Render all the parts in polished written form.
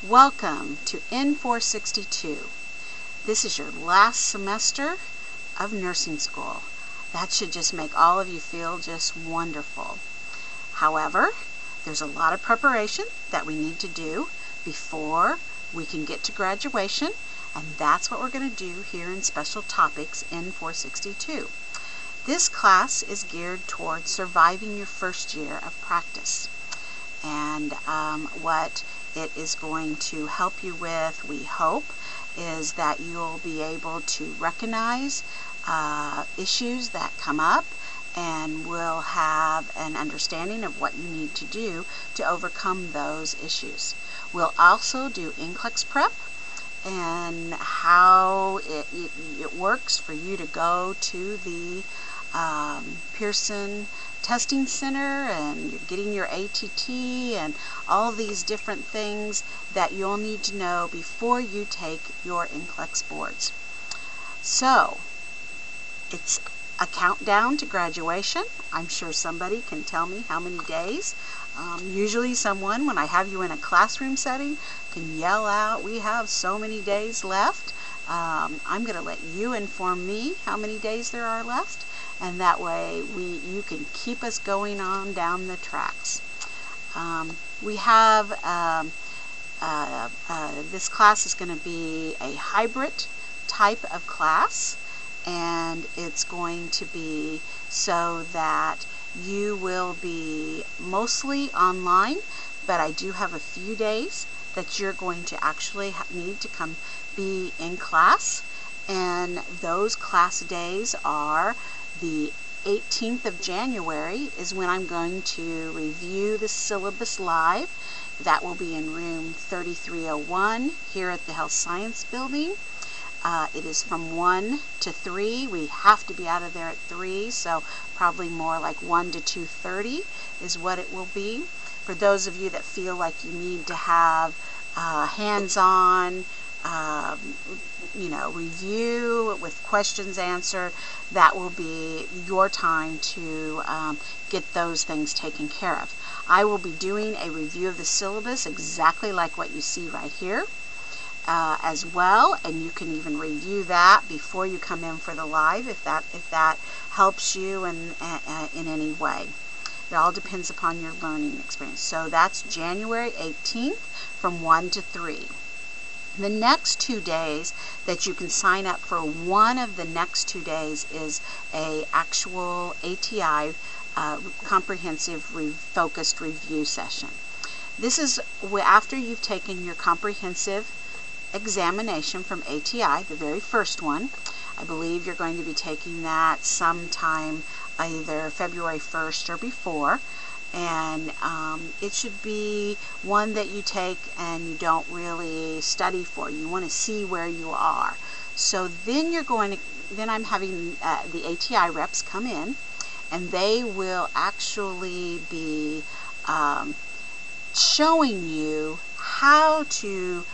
Welcome to N462. This is your last semester of nursing school. That should just make all of you feel just wonderful. However, there's a lot of preparation that we need to do before we can get to graduation, and that's what we're going to do here in Special Topics N462. This class is geared towards surviving your first year of practice. And what it is going to help you with, we hope, is that you'll be able to recognize issues that come up, and will have an understanding of what you need to do to overcome those issues. We'll also do NCLEX prep and how it works for you to go to the Pearson Testing Center, and you're getting your ATT and all these different things that you'll need to know before you take your NCLEX boards. So, it's a countdown to graduation. I'm sure somebody can tell me how many days. Usually someone, when I have you in a classroom setting, can yell out, "We have so many days left." I'm going to let you inform me how many days there are left, and that way you can keep us going on down the tracks. We have this class is going to be a hybrid type of class, and it's going to be so that you will be mostly online, but I do have a few days that you're going to actually need to come be in class, and those class days are the 18th of January is when I'm going to review the syllabus live. That will be in room 3301 here at the Health Science Building. It is from 1 to 3. We have to be out of there at 3, so probably more like 1 to 2:30 is what it will be. For those of you that feel like you need to have hands-on review with questions answered, that will be your time to get those things taken care of. I will be doing a review of the syllabus exactly like what you see right here as well, and you can even review that before you come in for the live if that helps you in any way. It all depends upon your learning experience. So that's January 18th from 1 to 3. The next 2 days that you can sign up for, one of the next 2 days is a actual ATI comprehensive focused review session. This is after you've taken your comprehensive examination from ATI, the very first one. I believe you're going to be taking that sometime either February 1st or before. And it should be one that you take and you don't really study for. You want to see where you are. So then I'm having the ATI reps come in, and they will actually be showing you how to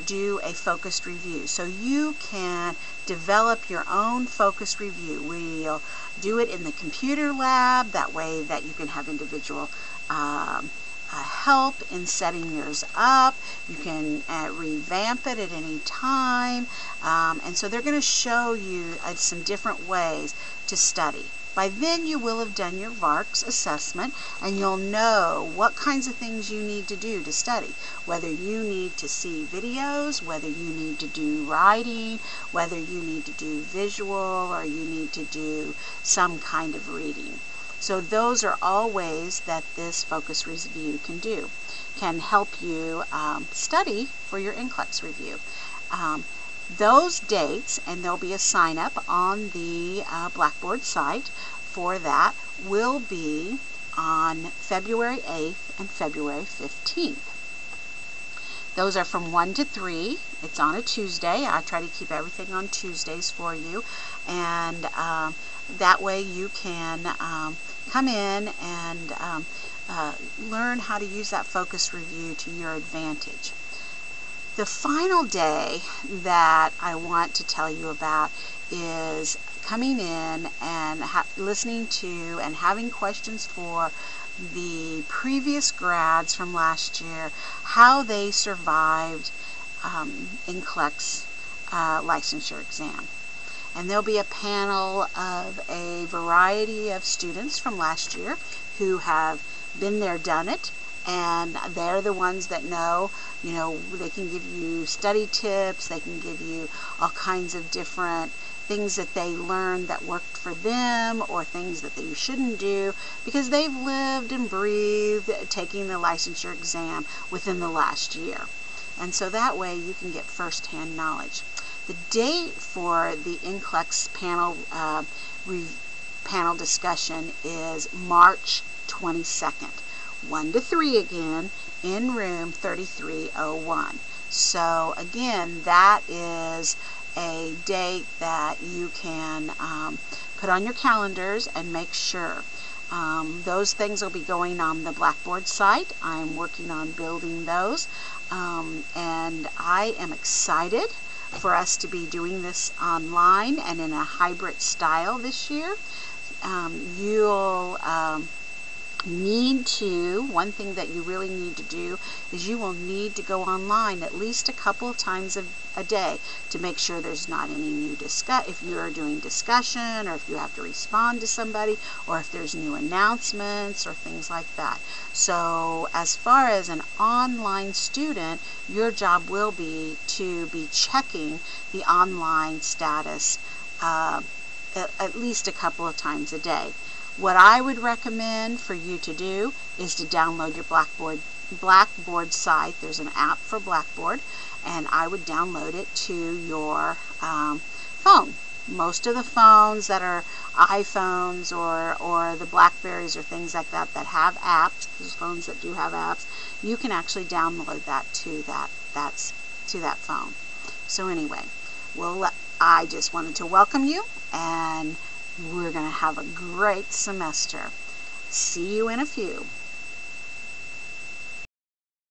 do a focused review. So you can develop your own focused review. We'll do it in the computer lab, that way that you can have individual help in setting yours up. You can revamp it at any time, and so they're going to show you some different ways to study. By then you will have done your VARCS assessment, and you'll know what kinds of things you need to do to study. Whether you need to see videos, whether you need to do writing, whether you need to do visual, or you need to do some kind of reading. So those are all ways that this focus review can help you study for your NCLEX review. Those dates, and there'll be a sign up on the Blackboard site for that, will be on February 8th and February 15th. Those are from 1 to 3. It's on a Tuesday. I try to keep everything on Tuesdays for you, and that way you can come in and learn how to use that focus review to your advantage. The final day that I want to tell you about is coming in and listening to and having questions for the previous grads from last year, how they survived NCLEX licensure exam. And there'll be a panel of a variety of students from last year who have been there, done it, and they're the ones that know, they can give you study tips, they can give you all kinds of different things that they learned that worked for them, or things that you shouldn't do, because they've lived and breathed taking the licensure exam within the last year. And so that way you can get first-hand knowledge. The date for the NCLEX panel discussion is March 22nd, 1 to 3 again, in room 3301. So again, that is a date that you can put on your calendars and make sure. Those things will be going on the Blackboard site. I'm working on building those, and I am excited for us to be doing this online and in a hybrid style this year. You'll one thing that you really need to do is you will need to go online at least a couple of times a day to make sure there's not any new if you're doing discussion, or if you have to respond to somebody, or if there's new announcements or things like that. So as far as an online student, your job will be to be checking the online status at least a couple of times a day. What I would recommend for you to do is to download your Blackboard site. There's an app for Blackboard, and I would download it to your phone. Most of the phones that are iPhones or the Blackberries or things like that that have apps, those phones that do have apps, you can actually download that to that phone. So anyway, I just wanted to welcome you, and we're going to have a great semester. See you in a few.